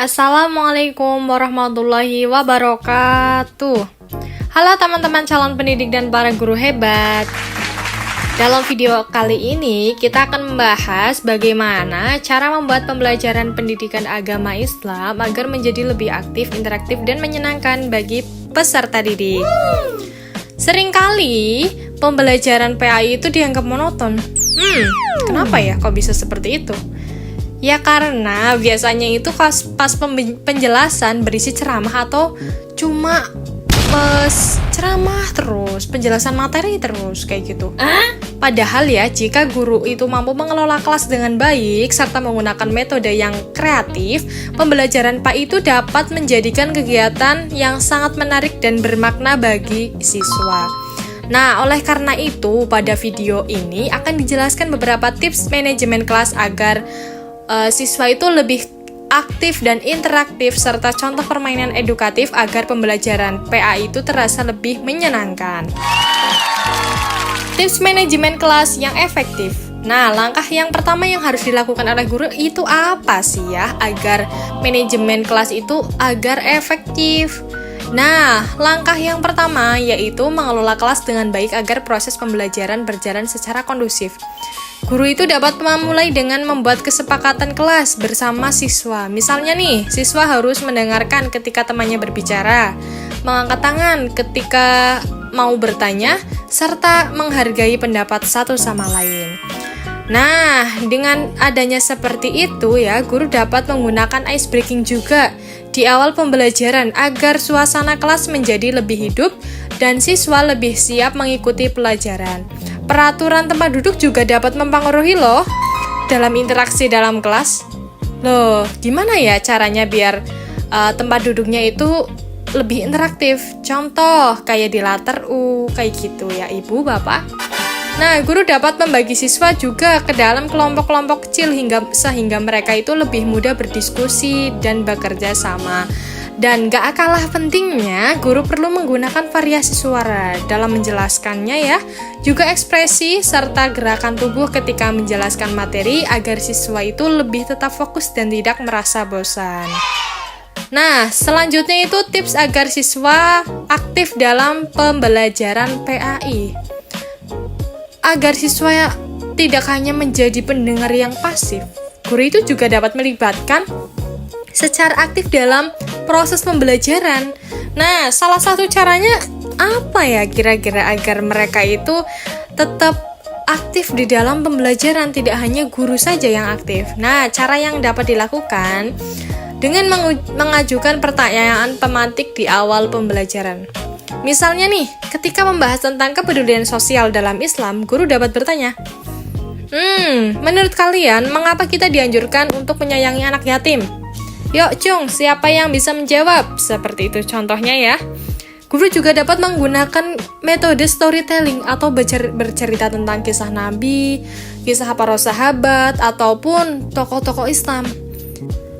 Assalamualaikum warahmatullahi wabarakatuh. Halo teman-teman calon pendidik dan para guru hebat. Dalam video kali ini kita akan membahas bagaimana cara membuat pembelajaran pendidikan agama Islam agar menjadi lebih aktif, interaktif, dan menyenangkan bagi peserta didik. Seringkali pembelajaran PAI itu dianggap monoton. Kenapa ya kok bisa seperti itu? Ya karena biasanya itu pas penjelasan berisi ceramah atau cuma ceramah terus, penjelasan materi terus kayak gitu. Padahal ya jika guru itu mampu mengelola kelas dengan baik serta menggunakan metode yang kreatif, pembelajaran PAI itu dapat menjadikan kegiatan yang sangat menarik dan bermakna bagi siswa. Nah, oleh karena itu pada video ini akan dijelaskan beberapa tips manajemen kelas agar siswa itu lebih aktif dan interaktif serta contoh permainan edukatif agar pembelajaran PAI itu terasa lebih menyenangkan. Tips manajemen kelas yang efektif. Nah, langkah yang pertama yang harus dilakukan oleh guru itu apa sih ya agar manajemen kelas itu agar efektif? Nah, langkah yang pertama yaitu mengelola kelas dengan baik agar proses pembelajaran berjalan secara kondusif. Guru itu dapat memulai dengan membuat kesepakatan kelas bersama siswa. Misalnya nih, siswa harus mendengarkan ketika temannya berbicara, mengangkat tangan ketika mau bertanya, serta menghargai pendapat satu sama lain. Nah, dengan adanya seperti itu ya, guru dapat menggunakan ice breaking juga di awal pembelajaran agar suasana kelas menjadi lebih hidup dan siswa lebih siap mengikuti pelajaran. Peraturan tempat duduk juga dapat mempengaruhi loh dalam interaksi dalam kelas. Loh, gimana ya caranya biar tempat duduknya itu lebih interaktif? Contoh, kayak di latar U, kayak gitu ya Ibu, Bapak. Nah, guru dapat membagi siswa juga ke dalam kelompok-kelompok kecil sehingga mereka itu lebih mudah berdiskusi dan bekerja sama. Dan gak kalah pentingnya, guru perlu menggunakan variasi suara dalam menjelaskannya ya, juga ekspresi serta gerakan tubuh ketika menjelaskan materi agar siswa itu lebih tetap fokus dan tidak merasa bosan. Nah, selanjutnya itu tips agar siswa aktif dalam pembelajaran PAI. Agar siswa tidak hanya menjadi pendengar yang pasif, guru itu juga dapat melibatkan secara aktif dalam proses pembelajaran. Nah, salah satu caranya apa ya kira-kira agar mereka itu tetap aktif di dalam pembelajaran, tidak hanya guru saja yang aktif. Nah, cara yang dapat dilakukan dengan mengajukan pertanyaan pemantik di awal pembelajaran. Misalnya nih, ketika membahas tentang kepedulian sosial dalam Islam, guru dapat bertanya, menurut kalian, mengapa kita dianjurkan untuk menyayangi anak yatim? Yuk Cung, siapa yang bisa menjawab? Seperti itu contohnya ya. Guru juga dapat menggunakan metode storytelling atau bercerita tentang kisah Nabi, kisah para sahabat, ataupun tokoh-tokoh Islam.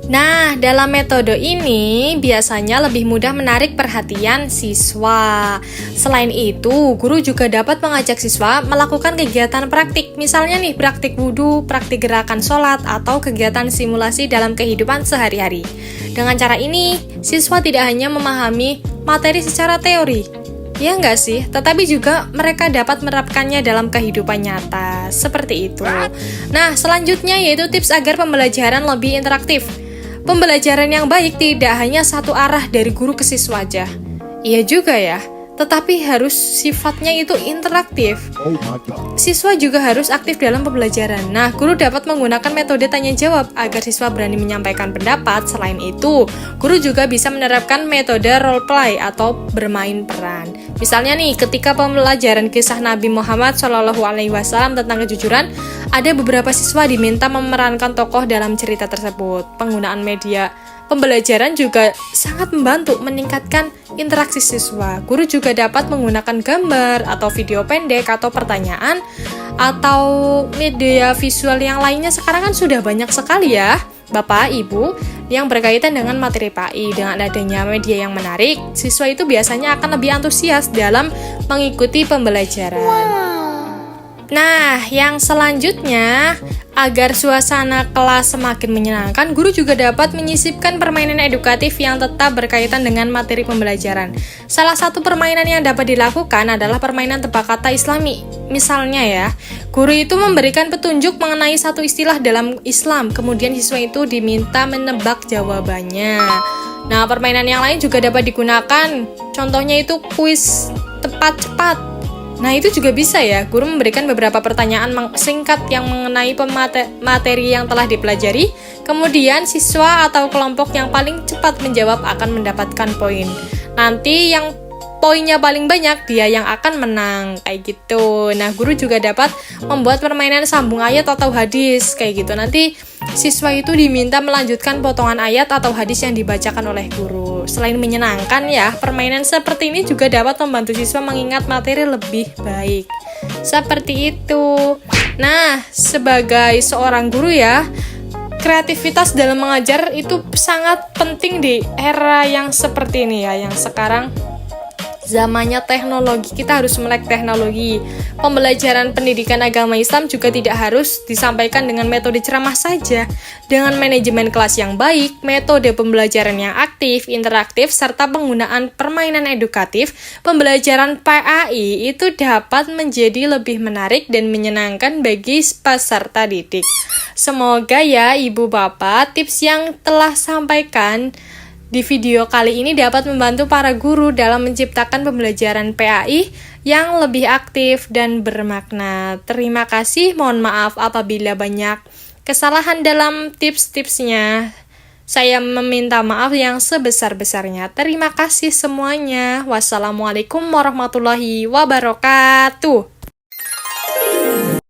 Nah, dalam metode ini biasanya lebih mudah menarik perhatian siswa. Selain itu, guru juga dapat mengajak siswa melakukan kegiatan praktik. Misalnya nih, praktik wudhu, praktik gerakan sholat, atau kegiatan simulasi dalam kehidupan sehari-hari. Dengan cara ini, siswa tidak hanya memahami materi secara teori, ya enggak sih? Tetapi juga mereka dapat menerapkannya dalam kehidupan nyata. Seperti itu. Nah, selanjutnya yaitu tips agar pembelajaran lebih interaktif. Pembelajaran yang baik tidak hanya satu arah dari guru ke siswa aja. Iya juga ya, tetapi harus sifatnya itu interaktif. Siswa juga harus aktif dalam pembelajaran. Nah, guru dapat menggunakan metode tanya jawab agar siswa berani menyampaikan pendapat. Selain itu, guru juga bisa menerapkan metode role play atau bermain peran. Misalnya nih, ketika pembelajaran kisah Nabi Muhammad SAW tentang kejujuran, ada beberapa siswa diminta memerankan tokoh dalam cerita tersebut. Penggunaan media pembelajaran juga sangat membantu meningkatkan interaksi siswa. Guru juga dapat menggunakan gambar atau video pendek atau pertanyaan atau media visual yang lainnya. Sekarang kan sudah banyak sekali ya, Bapak, Ibu, yang berkaitan dengan materi PAI. Dengan adanya media yang menarik, siswa itu biasanya akan lebih antusias dalam mengikuti pembelajaran. Nah, yang selanjutnya, agar suasana kelas semakin menyenangkan, guru juga dapat menyisipkan permainan edukatif yang tetap berkaitan dengan materi pembelajaran. Salah satu permainan yang dapat dilakukan adalah permainan tebak kata Islami. Misalnya ya, guru itu memberikan petunjuk mengenai satu istilah dalam Islam, kemudian siswa itu diminta menebak jawabannya. Nah, permainan yang lain juga dapat digunakan, contohnya itu kuis tepat cepat. Nah, itu juga bisa ya, guru memberikan beberapa pertanyaan singkat yang mengenai materi yang telah dipelajari, kemudian siswa atau kelompok yang paling cepat menjawab akan mendapatkan poin. Nanti yang poinnya paling banyak, dia yang akan menang, kayak gitu. Nah, guru juga dapat membuat permainan sambung ayat atau hadis, kayak gitu. Nanti siswa itu diminta melanjutkan potongan ayat atau hadis yang dibacakan oleh guru. Selain menyenangkan ya, permainan seperti ini juga dapat membantu siswa mengingat materi lebih baik. Seperti itu. Nah, sebagai seorang guru ya, kreativitas dalam mengajar itu sangat penting di era yang seperti ini ya, yang sekarang zamannya teknologi, kita harus melek teknologi. Pembelajaran pendidikan agama Islam juga tidak harus disampaikan dengan metode ceramah saja. Dengan manajemen kelas yang baik, metode pembelajaran yang aktif, interaktif, serta penggunaan permainan edukatif, pembelajaran PAI itu dapat menjadi lebih menarik dan menyenangkan bagi peserta didik. Semoga ya Ibu Bapak, tips yang telah sampaikan di video kali ini dapat membantu para guru dalam menciptakan pembelajaran PAI yang lebih aktif dan bermakna. Terima kasih, mohon maaf apabila banyak kesalahan dalam tips-tipsnya. Saya meminta maaf yang sebesar-besarnya. Terima kasih semuanya. Wassalamualaikum warahmatullahi wabarakatuh.